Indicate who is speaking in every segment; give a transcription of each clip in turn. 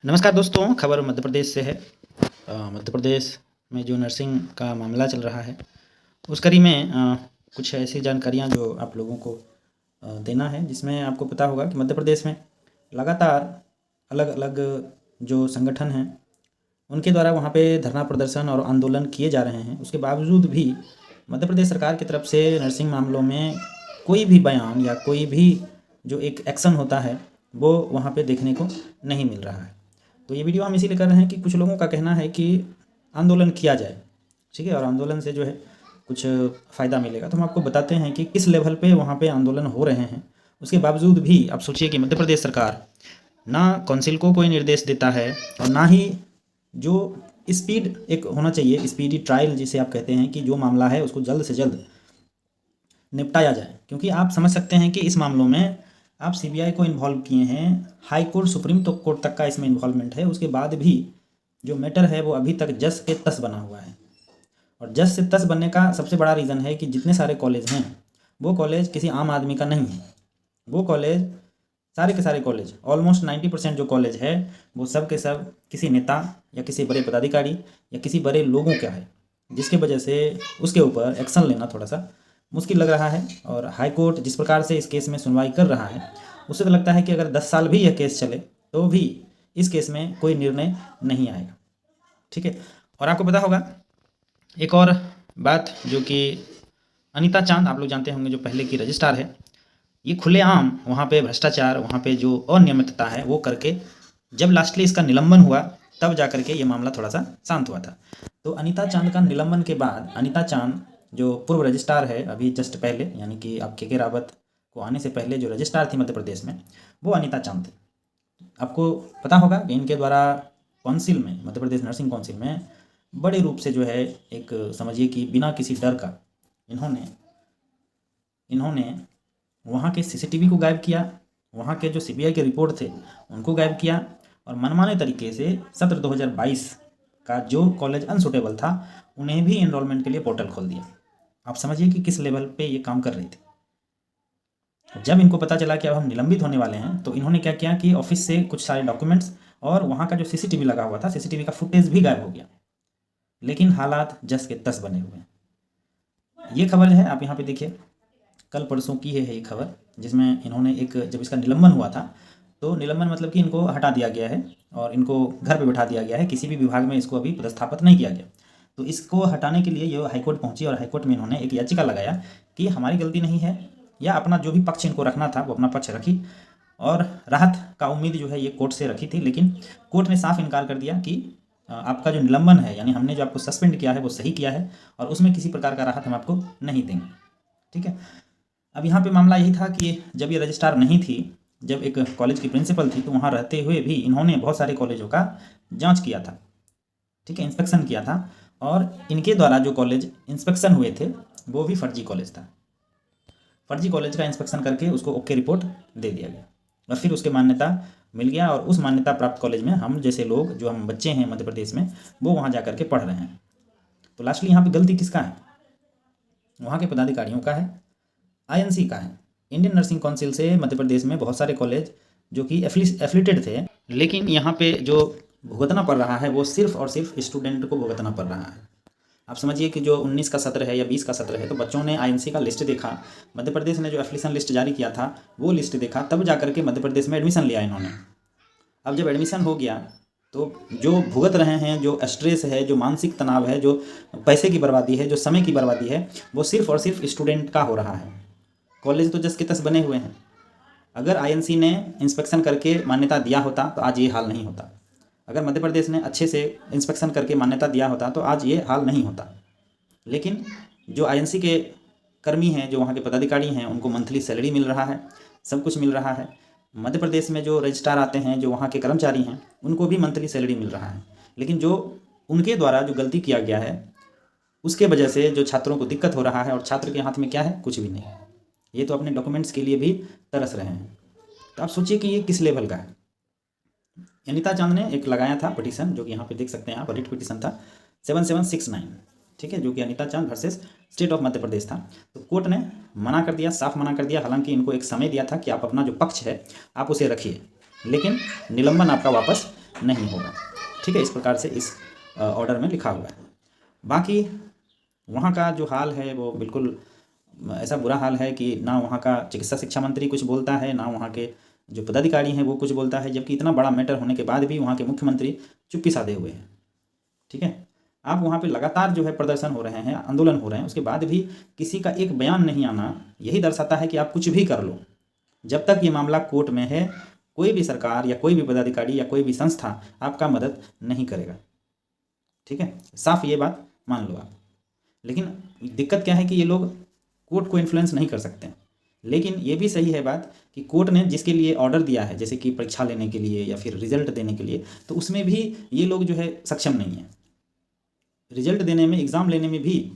Speaker 1: नमस्कार दोस्तों, खबर मध्य प्रदेश से है। मध्य प्रदेश में जो नर्सिंग का मामला चल रहा है उस कड़ी में कुछ ऐसी जानकारियाँ जो आप लोगों को देना है, जिसमें आपको पता होगा कि मध्य प्रदेश में लगातार अलग अलग जो संगठन हैं उनके द्वारा वहाँ पे धरना प्रदर्शन और आंदोलन किए जा रहे हैं। उसके बावजूद भी मध्य प्रदेश सरकार की तरफ से नर्सिंग मामलों में कोई भी बयान या कोई भी जो एक एक्शन होता है वो वहाँ पे देखने को नहीं मिल रहा है। तो ये वीडियो हम इसीलिए कर रहे हैं कि कुछ लोगों का कहना है कि आंदोलन किया जाए, ठीक है, और आंदोलन से जो है कुछ फ़ायदा मिलेगा। तो हम आपको बताते हैं कि किस लेवल पे वहाँ पे आंदोलन हो रहे हैं। उसके बावजूद भी आप सोचिए कि मध्य प्रदेश सरकार ना काउंसिल को कोई निर्देश देता है और ना ही जो स्पीड एक होना चाहिए, स्पीडी ट्रायल जिसे आप कहते हैं, कि जो मामला है उसको जल्द से जल्द निपटाया जाए। क्योंकि आप समझ सकते हैं कि इस मामलों में आप सीबीआई को इन्वॉल्व किए हैं, हाई कोर्ट सुप्रीम कोर्ट तक का इसमें इन्वॉल्वमेंट है। उसके बाद भी जो मैटर है वो अभी तक जस के तस बना हुआ है। और जस से तस बनने का सबसे बड़ा रीज़न है कि जितने सारे कॉलेज हैं वो कॉलेज किसी आम आदमी का नहीं है। वो कॉलेज, सारे के सारे कॉलेज, ऑलमोस्ट 90% जो कॉलेज है वो सब के सब किसी नेता या किसी बड़े पदाधिकारी या किसी बड़े लोगों का है, जिसके वजह से उसके ऊपर एक्शन लेना थोड़ा सा मुश्किल लग रहा है। और हाई कोर्ट जिस प्रकार से इस केस में सुनवाई कर रहा है उससे तो लगता है कि अगर 10 साल भी यह केस चले तो भी इस केस में कोई निर्णय नहीं आएगा, ठीक है। और आपको पता होगा एक और बात, जो कि अनीता चांद, आप लोग जानते होंगे, जो पहले की रजिस्ट्रार है, ये खुलेआम वहाँ पे भ्रष्टाचार, वहाँ पे जो अनियमितता है वो करके जब लास्टली इसका निलंबन हुआ तब जा करके ये मामला थोड़ा सा शांत हुआ था। तो अनीता चांद का निलंबन के बाद अनीता चांद जो पूर्व रजिस्ट्रार है, अभी जस्ट पहले, यानी कि आप के रावत को आने से पहले जो रजिस्ट्रार थी मध्य प्रदेश में, वो अनीता चांद थी। आपको पता होगा कि इनके द्वारा काउंसिल में, मध्य प्रदेश नर्सिंग काउंसिल में बड़े रूप से जो है एक, समझिए कि बिना किसी डर का इन्होंने वहाँ के सीसीटीवी को गायब किया, वहाँ के जो सीबीआई के रिपोर्ट थे उनको गायब किया, और मनमाने तरीके से सत्र 2022 का जो कॉलेज अनसुटेबल था उन्हें भी एनरोलमेंट के लिए पोर्टल खोल दिया। आप समझिए कि किस लेवल पे ये काम कर रही थी। जब इनको पता चला कि अब हम निलंबित होने वाले हैं तो इन्होंने क्या किया कि ऑफिस से कुछ सारे डॉक्यूमेंट्स और वहाँ का जो सीसीटीवी लगा हुआ था, सीसीटीवी का फुटेज भी गायब हो गया। लेकिन हालात जस के तस बने हुए हैं। ये खबर है, आप यहाँ पे देखिए, कल परसों की है ये खबर, जिसमें इन्होंने एक, जब इसका निलंबन हुआ था तो निलंबन मतलब कि इनको हटा दिया गया है और इनको घर पे बैठा दिया गया है, किसी भी विभाग में इसको अभी पदस्थापित नहीं किया गया। तो इसको हटाने के लिए ये हाईकोर्ट पहुंची और हाईकोर्ट में इन्होंने एक याचिका लगाया कि हमारी गलती नहीं है, या अपना जो भी पक्ष इनको रखना था वो अपना पक्ष रखी, और राहत का उम्मीद जो है ये कोर्ट से रखी थी। लेकिन कोर्ट ने साफ इनकार कर दिया कि आपका जो निलंबन है, यानी हमने जो आपको सस्पेंड किया है वो सही किया है और उसमें किसी प्रकार का राहत हम आपको नहीं देंगे, ठीक है। अब यहाँ पे मामला यही था कि जब ये रजिस्ट्रार नहीं थी, जब एक कॉलेज की प्रिंसिपल थी, तो वहाँ रहते हुए भी इन्होंने बहुत सारे कॉलेजों का जांच किया था, ठीक है, इंस्पेक्शन किया था, और इनके द्वारा जो कॉलेज इंस्पेक्शन हुए थे वो भी फर्जी कॉलेज था। फर्जी कॉलेज का इंस्पेक्शन करके उसको ओके रिपोर्ट दे दिया गया और फिर उसके मान्यता मिल गया, और उस मान्यता प्राप्त कॉलेज में हम जैसे लोग, जो हम बच्चे हैं मध्य प्रदेश में, वो वहाँ जा करके पढ़ रहे हैं। तो लास्टली यहाँ पर गलती किसका है? वहाँ के पदाधिकारियों का है, आईएनसी का है। इंडियन नर्सिंग काउंसिल से मध्य प्रदेश में बहुत सारे कॉलेज जो कि एफिलेटेड थे, लेकिन यहाँ पे जो भुगतना पड़ रहा है वो सिर्फ और सिर्फ स्टूडेंट को भुगतना पड़ रहा है। आप समझिए कि जो 19 का सत्र है या 20 का सत्र है, तो बच्चों ने आईएनसी का लिस्ट देखा, मध्य प्रदेश ने जो एफिलिएशन लिस्ट जारी किया था वो लिस्ट देखा, तब जा करके मध्य प्रदेश में एडमिशन लिया इन्होंने। अब जब एडमिशन हो गया तो जो भुगत रहे हैं, जो स्ट्रेस है, जो मानसिक तनाव है, जो पैसे की बर्बादी है, जो समय की बर्बादी है, वो सिर्फ और सिर्फ स्टूडेंट का हो रहा है। कॉलेज तो जस के तस बने हुए हैं। अगर आईएनसी ने इंस्पेक्शन करके मान्यता दिया होता तो आज ये हाल नहीं होता। अगर मध्य प्रदेश ने अच्छे से इंस्पेक्शन करके मान्यता दिया होता तो आज ये हाल नहीं होता। लेकिन जो आईएनसी के कर्मी हैं, जो वहाँ के पदाधिकारी हैं, उनको मंथली सैलरी मिल रहा है, सब कुछ मिल रहा है। मध्य प्रदेश में जो रजिस्ट्रार आते हैं, जो वहाँ के कर्मचारी हैं, उनको भी मंथली सैलरी मिल रहा है। लेकिन जो उनके द्वारा जो गलती किया गया है उसके वजह से जो छात्रों को दिक्कत हो रहा है, और छात्र के हाथ में क्या है? कुछ भी नहीं। ये तो अपने डॉक्यूमेंट्स के लिए भी तरस रहे हैं। तो आप सोचिए कि ये किस लेवल का है। अनीता चांद ने एक लगाया था पिटीशन, जो कि यहाँ पे देख सकते हैं आप, रिट पिटीशन था 7769, ठीक है, जो कि अनीता चांद versus state of Madhya Pradesh था। तो कोर्ट ने मना कर दिया, साफ मना कर दिया। हालांकि इनको एक समय दिया था कि आप अपना जो पक्ष है आप उसे रखिए, लेकिन निलंबन आपका वापस नहीं होगा। ठीक है, इस प्रकार से इस ऑर्डर में लिखा हुआ है। बाकी वहाँ का जो हाल है वो बिल्कुल ऐसा बुरा हाल है कि ना वहाँ का चिकित्सा शिक्षा मंत्री कुछ बोलता है, ना वहाँ के जो पदाधिकारी हैं वो कुछ बोलता है, जबकि इतना बड़ा मैटर होने के बाद भी वहाँ के मुख्यमंत्री चुप्पी साधे हुए हैं। ठीक है, आप वहाँ पे लगातार जो है प्रदर्शन हो रहे हैं, आंदोलन हो रहे हैं, उसके बाद भी किसी का एक बयान नहीं आना यही दर्शाता है कि आप कुछ भी कर लो, जब तक ये मामला कोर्ट में है कोई भी सरकार या कोई भी पदाधिकारी या कोई भी संस्था आपका मदद नहीं करेगा। ठीक है, साफ ये बात मान लो आप। लेकिन दिक्कत क्या है कि ये लोग कोर्ट को इन्फ्लुएंस नहीं कर सकते। लेकिन ये भी सही है बात कि कोर्ट ने जिसके लिए ऑर्डर दिया है, जैसे कि परीक्षा लेने के लिए या फिर रिजल्ट देने के लिए, तो उसमें भी ये लोग जो है सक्षम नहीं है। रिजल्ट देने में, एग्ज़ाम लेने में भी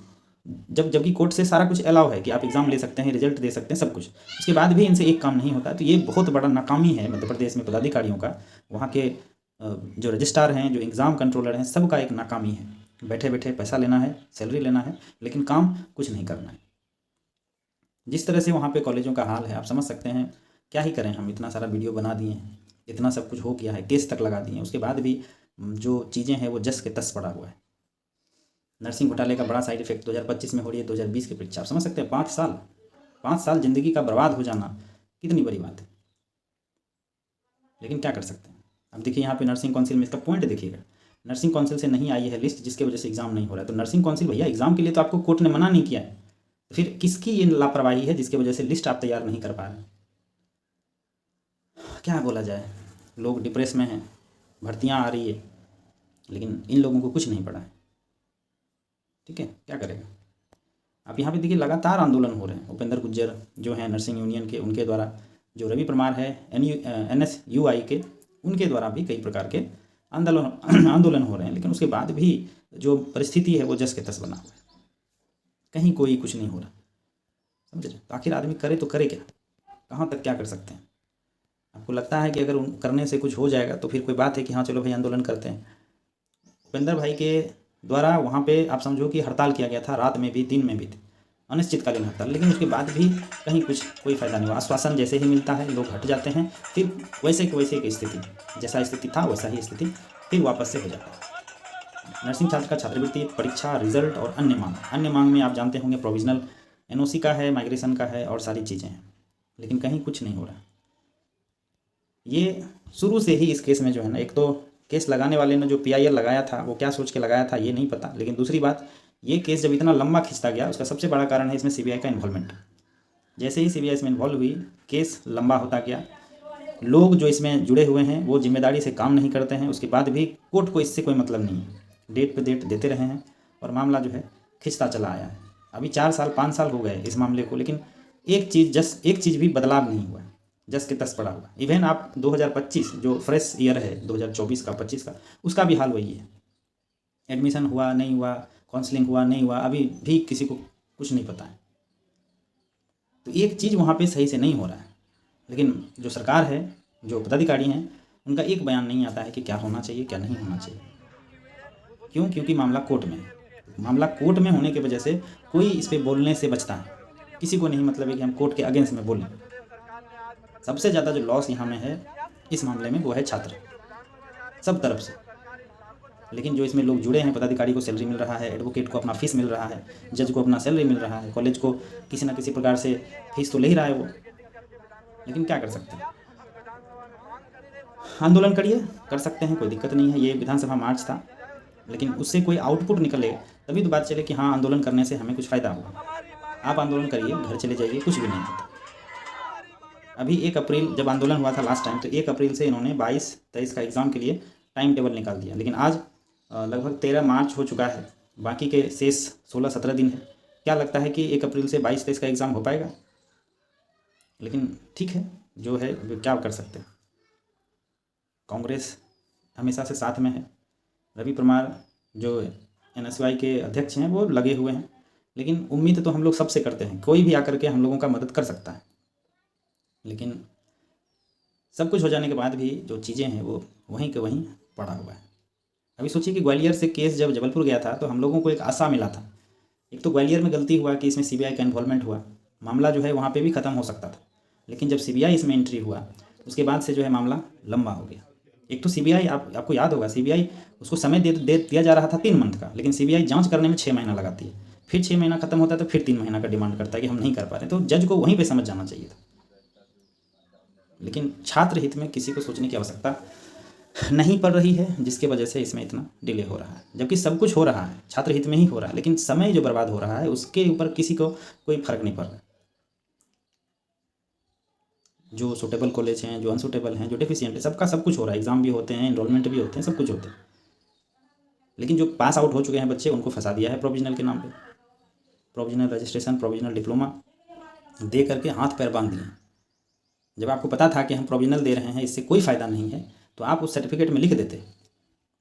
Speaker 1: जबकि कोर्ट से सारा कुछ अलाउ है कि आप एग्ज़ाम ले सकते हैं, रिजल्ट दे सकते हैं, सब कुछ, उसके बाद भी इनसे एक काम नहीं होता। तो ये बहुत बड़ा नाकामी है मध्य प्रदेश में पदाधिकारियों का, वहाँ के जो रजिस्ट्रार हैं, जो एग्ज़ाम कंट्रोलर हैं, सबका एक नाकामी है। बैठे बैठे पैसा लेना है, सैलरी लेना है, लेकिन काम कुछ नहीं करना है। जिस तरह से वहाँ पे कॉलेजों का हाल है आप समझ सकते हैं। क्या ही करें, हम इतना सारा वीडियो बना दिए हैं, इतना सब कुछ हो गया है, केस तक लगा दिए हैं, उसके बाद भी जो चीज़ें हैं वो जस के तस पड़ा हुआ है। नर्सिंग घोटाले का बड़ा साइड इफेक्ट 2025 में हो रही है 2020 की परीक्षा। आप समझ सकते हैं 5 साल ज़िंदगी का बर्बाद हो जाना कितनी बड़ी बात है। लेकिन क्या कर सकते हैं। अब देखिए यहाँ पे नर्सिंग काउंसिल में इसका पॉइंट देखिएगा, नर्सिंग काउंसिल से नहीं आई है लिस्ट जिसकी वजह से एग्ज़ाम नहीं हो रहा है। तो नर्सिंग काउंसिल भैया एग्ज़ाम के लिए तो आपको कोर्ट ने मना नहीं किया है, तो फिर किसकी ये लापरवाही है जिसकी वजह से लिस्ट आप तैयार नहीं कर पा रहे। क्या बोला जाए, लोग डिप्रेस में हैं, भर्तियाँ आ रही है, लेकिन इन लोगों को कुछ नहीं पड़ा है। ठीक है, क्या करेगा। आप यहाँ पे देखिए लगातार आंदोलन हो रहे हैं। उपेंद्र गुज्जर जो हैं नर्सिंग यूनियन के, उनके द्वारा, जो रवि परमार है NSUI के, उनके द्वारा भी कई प्रकार के आंदोलन हो रहे हैं। लेकिन उसके बाद भी जो परिस्थिति है वो जस के तस बना हुआ है, कहीं कोई कुछ नहीं हो रहा। समझे, तो आखिर आदमी करे तो करे क्या, कहाँ तक क्या कर सकते हैं। आपको लगता है कि अगर करने से कुछ हो जाएगा तो फिर कोई बात है कि हाँ चलो भाई आंदोलन करते हैं। उपेंद्र भाई के द्वारा वहाँ पे आप समझो कि हड़ताल किया गया था, रात में भी दिन में भी, अनिश्चितकालीन हड़ताल, लेकिन उसके बाद भी कहीं कुछ कोई फ़ायदा नहीं हुआ। आश्वासन जैसे ही मिलता है लोग हट जाते हैं, फिर वैसे की वैसे की स्थिति, जैसा स्थिति था वैसा ही स्थिति फिर वापस से हो जाता है। नर्सिंग छात्र का छात्रवृत्ति, परीक्षा, रिजल्ट और अन्य मांग में आप जानते होंगे प्रोविजनल NOC का है, माइग्रेशन का है और सारी चीज़ें हैं, लेकिन कहीं कुछ नहीं हो रहा। ये शुरू से ही इस केस में जो है ना, एक तो केस लगाने वाले ने जो PIL लगाया था वो क्या सोच के लगाया था ये नहीं पता, लेकिन दूसरी बात, ये केस जब इतना लंबा खिंचता गया उसका सबसे बड़ा कारण है इसमें CBI का इन्वॉल्वमेंट। जैसे ही CBI इसमें इन्वॉल्व हुई, केस लंबा होता गया, लोग जो इसमें जुड़े हुए हैं वो जिम्मेदारी से काम नहीं करते हैं, उसके बाद भी कोर्ट को इससे कोई मतलब नहीं है, डेट पे डेट देते रहे हैं और मामला जो है खिंचता चला आया है। अभी 4 साल 5 साल हो गए इस मामले को, लेकिन एक चीज़ भी बदलाव नहीं हुआ है, जस के तस पड़ा हुआ। इवन आप 2025 जो फ्रेश ईयर है 2024 का 25 का, उसका भी हाल वही है। एडमिशन हुआ नहीं हुआ, काउंसलिंग हुआ नहीं हुआ, अभी भी किसी को कुछ नहीं पता है। तो एक चीज़ वहाँ पे सही से नहीं हो रहा है, लेकिन जो सरकार है, जो पदाधिकारी हैं, उनका एक बयान नहीं आता है कि क्या होना चाहिए क्या नहीं होना चाहिए। क्यों? क्योंकि मामला कोर्ट में है। मामला कोर्ट में होने की वजह से कोई इस पर बोलने से बचता है, किसी को नहीं मतलब है कि हम कोर्ट के अगेंस्ट में बोलें। सबसे ज़्यादा जो लॉस यहाँ में है इस मामले में वो है छात्र, सब तरफ से। लेकिन जो इसमें लोग जुड़े हैं, पदाधिकारी को सैलरी मिल रहा है, एडवोकेट को अपना फीस मिल रहा है, जज को अपना सैलरी मिल रहा है, कॉलेज को किसी ना किसी प्रकार से फीस तो ले ही रहा है वो, लेकिन क्या कर सकते हैं। आंदोलन करिए, कर सकते हैं, कोई दिक्कत नहीं है। ये विधानसभा मार्च था, लेकिन उससे कोई आउटपुट निकले तभी तो बात चले कि हाँ आंदोलन करने से हमें कुछ फ़ायदा हुआ। आप आंदोलन करिए, घर चले जाइए, कुछ भी नहीं होता। अभी 1 अप्रैल जब आंदोलन हुआ था लास्ट टाइम, तो 1 अप्रैल से इन्होंने 22-23 का एग्ज़ाम के लिए टाइम टेबल निकाल दिया, लेकिन आज लगभग 13 मार्च हो चुका है, बाकी के शेष 16-17 दिन है। क्या लगता है कि 1 अप्रैल से 22-23 का एग्ज़ाम हो पाएगा? लेकिन ठीक है, जो है क्या कर सकते हैं। कांग्रेस हमेशा से साथ में है, रवि परमार जो NSUI के अध्यक्ष हैं वो लगे हुए हैं, लेकिन उम्मीद तो हम लोग सबसे करते हैं, कोई भी आकर के हम लोगों का मदद कर सकता है। लेकिन सब कुछ हो जाने के बाद भी जो चीज़ें हैं वो वहीं के वहीं पड़ा हुआ है। अभी सोचिए कि ग्वालियर से केस जब जबलपुर गया था तो हम लोगों को एक आशा मिला था। एक तो ग्वालियर में गलती हुआ कि इसमें CBI का इन्वॉल्वमेंट हुआ, मामला जो है वहाँ पे भी ख़त्म हो सकता था, लेकिन जब CBI इसमें एंट्री हुआ उसके बाद से जो है मामला लंबा हो गया। एक तो सीबीआई आपको याद होगा, सीबीआई उसको समय दिया जा रहा था 3 मंथ का, लेकिन सीबीआई जांच करने में 6 महीना लगाती है, फिर 6 महीना खत्म होता है तो फिर 3 महीना का डिमांड करता है कि हम नहीं कर पा रहे। तो जज को वहीं पे समझ जाना चाहिए था। लेकिन छात्र हित में किसी को सोचने की आवश्यकता नहीं पड़ रही है, जिसके वजह से इसमें इतना डिले हो रहा है। जबकि सब कुछ हो रहा है छात्र हित में ही हो रहा है, लेकिन समय जो बर्बाद हो रहा है उसके ऊपर किसी को कोई फर्क नहीं पड़ रहा। जो सुटेबल कॉलेज हैं, जो अनसुटेबल हैं, जो डेफिशिएंट है, सबका सब कुछ हो रहा है। एग्ज़ाम भी होते हैं, एनरोलमेंट भी होते हैं, सब कुछ होते हैं। लेकिन जो पास आउट हो चुके हैं बच्चे, उनको फंसा दिया है प्रोविजनल के नाम पे। प्रोविजनल रजिस्ट्रेशन, प्रोविजनल डिप्लोमा दे करके हाथ पैर बांध दिए। जब आपको पता था कि हम प्रोविजनल दे रहे हैं, इससे कोई फ़ायदा नहीं है, तो आप उस सर्टिफिकेट में लिख देते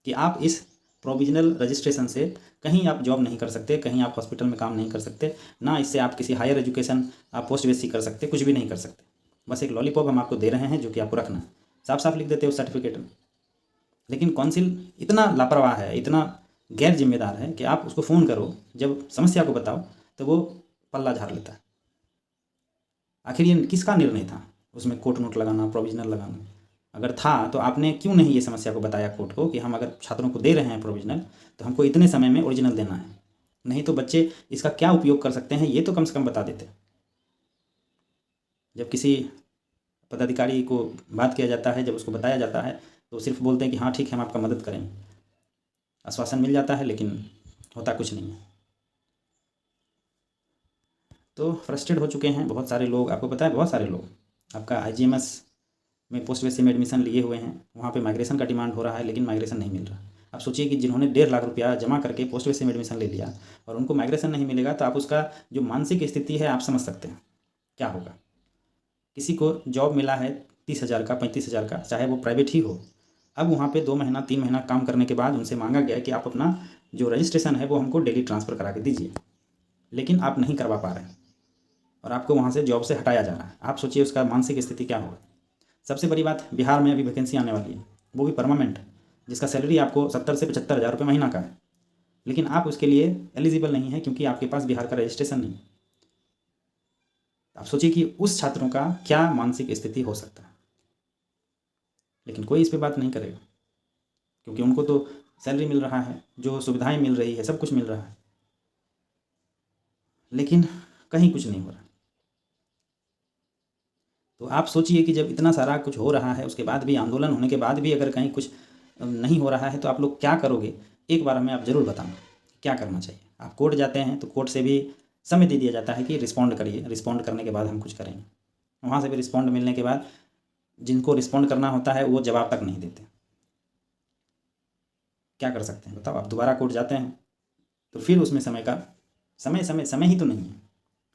Speaker 1: कि आप इस प्रोविजनल रजिस्ट्रेशन से कहीं आप जॉब नहीं कर सकते, कहीं आप हॉस्पिटल में काम नहीं कर सकते, ना इससे आप किसी हायर एजुकेशन आप पोस्ट बेसिक कर सकते, कुछ भी नहीं कर सकते। बस एक लॉलीपॉप हम आपको दे रहे हैं जो कि आपको रखना है। साफ साफ लिख देते हो सर्टिफिकेट में। लेकिन काउंसिल इतना लापरवाह है, इतना गैर जिम्मेदार है कि आप उसको फ़ोन करो, जब समस्या को बताओ तो वो पल्ला झाड़ लेता है। आखिर ये किसका निर्णय था उसमें कोर्ट नोट लगाना, प्रोविजनल लगाना? अगर था तो आपने क्यों नहीं ये समस्या को बताया कोर्ट को कि हम अगर छात्रों को दे रहे हैं प्रोविजनल तो हमको इतने समय में ओरिजिनल देना है, नहीं तो बच्चे इसका क्या उपयोग कर सकते हैं ये तो कम से कम बता देते। जब किसी पदाधिकारी को बात किया जाता है, जब उसको बताया जाता है, तो सिर्फ बोलते हैं कि हाँ ठीक है हम आपका मदद करेंगे, आश्वासन मिल जाता है, लेकिन होता कुछ नहीं है। तो फ्रस्ट्रेट हो चुके हैं बहुत सारे लोग। आपको पता है बहुत सारे लोग आपका आईजीएमएस में पोस्ट बेसिक में एडमिशन लिए हुए हैं, वहाँ पे माइग्रेशन का डिमांड हो रहा है, लेकिन माइग्रेशन नहीं मिल रहा। आप सोचिए कि जिन्होंने 1.5 लाख रुपया जमा करके पोस्ट बेसिक में एडमिशन ले लिया और उनको माइग्रेशन नहीं मिलेगा, तो आप उसका जो मानसिक स्थिति है आप समझ सकते हैं क्या होगा। किसी को जॉब मिला है 30,000 का, 35,000 का, चाहे वो प्राइवेट ही हो। अब वहाँ पे 2 महीना 3 महीना काम करने के बाद उनसे मांगा गया कि आप अपना जो रजिस्ट्रेशन है वो हमको डेली ट्रांसफ़र करा के दीजिए, लेकिन आप नहीं करवा पा रहे हैं और आपको वहाँ से जॉब से हटाया जा रहा है। आप सोचिए उसका मानसिक स्थिति क्या होगा। सबसे बड़ी बात, बिहार में अभी वैकेंसी आने वाली है, वो भी परमानेंट, जिसका सैलरी आपको 70 से 75 हज़ार रुपये महीना का है, लेकिन आप उसके लिए एलिजिबल नहीं है क्योंकि आपके पास बिहार का रजिस्ट्रेशन नहीं। आप सोचिए कि उस छात्रों का क्या मानसिक स्थिति हो सकता है। लेकिन कोई इस पर बात नहीं करेगा क्योंकि उनको तो सैलरी मिल रहा है, जो सुविधाएं मिल रही है, सब कुछ मिल रहा है, लेकिन कहीं कुछ नहीं हो रहा। तो आप सोचिए कि जब इतना सारा कुछ हो रहा है, उसके बाद भी, आंदोलन होने के बाद भी अगर कहीं कुछ नहीं हो रहा है, तो आप लोग क्या करोगे? एक बार हमें आप ज़रूर बताना क्या करना चाहिए। आप कोर्ट जाते हैं तो कोर्ट से भी समय दे दिया जाता है कि रिस्पॉन्ड करिए, रिस्पॉन्ड करने के बाद हम कुछ करेंगे। वहाँ से भी रिस्पॉन्ड मिलने के बाद जिनको रिस्पॉन्ड करना होता है वो जवाब तक नहीं देते। क्या कर सकते हैं बताओ? आप दोबारा कोर्ट जाते हैं तो फिर उसमें समय का समय ही तो नहीं है।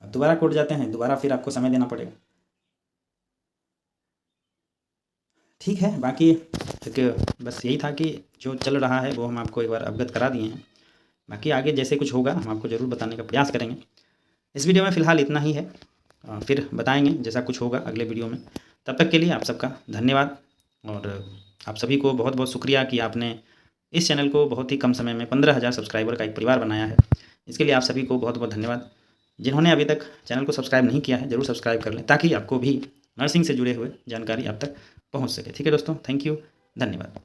Speaker 1: आप दोबारा कोर्ट जाते हैं, दोबारा फिर आपको समय देना पड़ेगा। ठीक है, बाकी एक बस यही था कि जो चल रहा है वो हम आपको एक बार अवगत करा दिए हैं। बाकी आगे जैसे कुछ होगा हम आपको ज़रूर बताने का प्रयास करेंगे। इस वीडियो में फ़िलहाल इतना ही है, फिर बताएंगे जैसा कुछ होगा अगले वीडियो में। तब तक के लिए आप सबका धन्यवाद और आप सभी को बहुत बहुत शुक्रिया कि आपने इस चैनल को बहुत ही कम समय में 15,000 सब्सक्राइबर का एक परिवार बनाया है। इसके लिए आप सभी को बहुत बहुत धन्यवाद। जिन्होंने अभी तक चैनल को सब्सक्राइब नहीं किया है ज़रूर सब्सक्राइब कर लें, ताकि आपको भी नर्सिंग से जुड़े हुए जानकारी आप तक पहुंच सके। ठीक है दोस्तों, थैंक यू, धन्यवाद।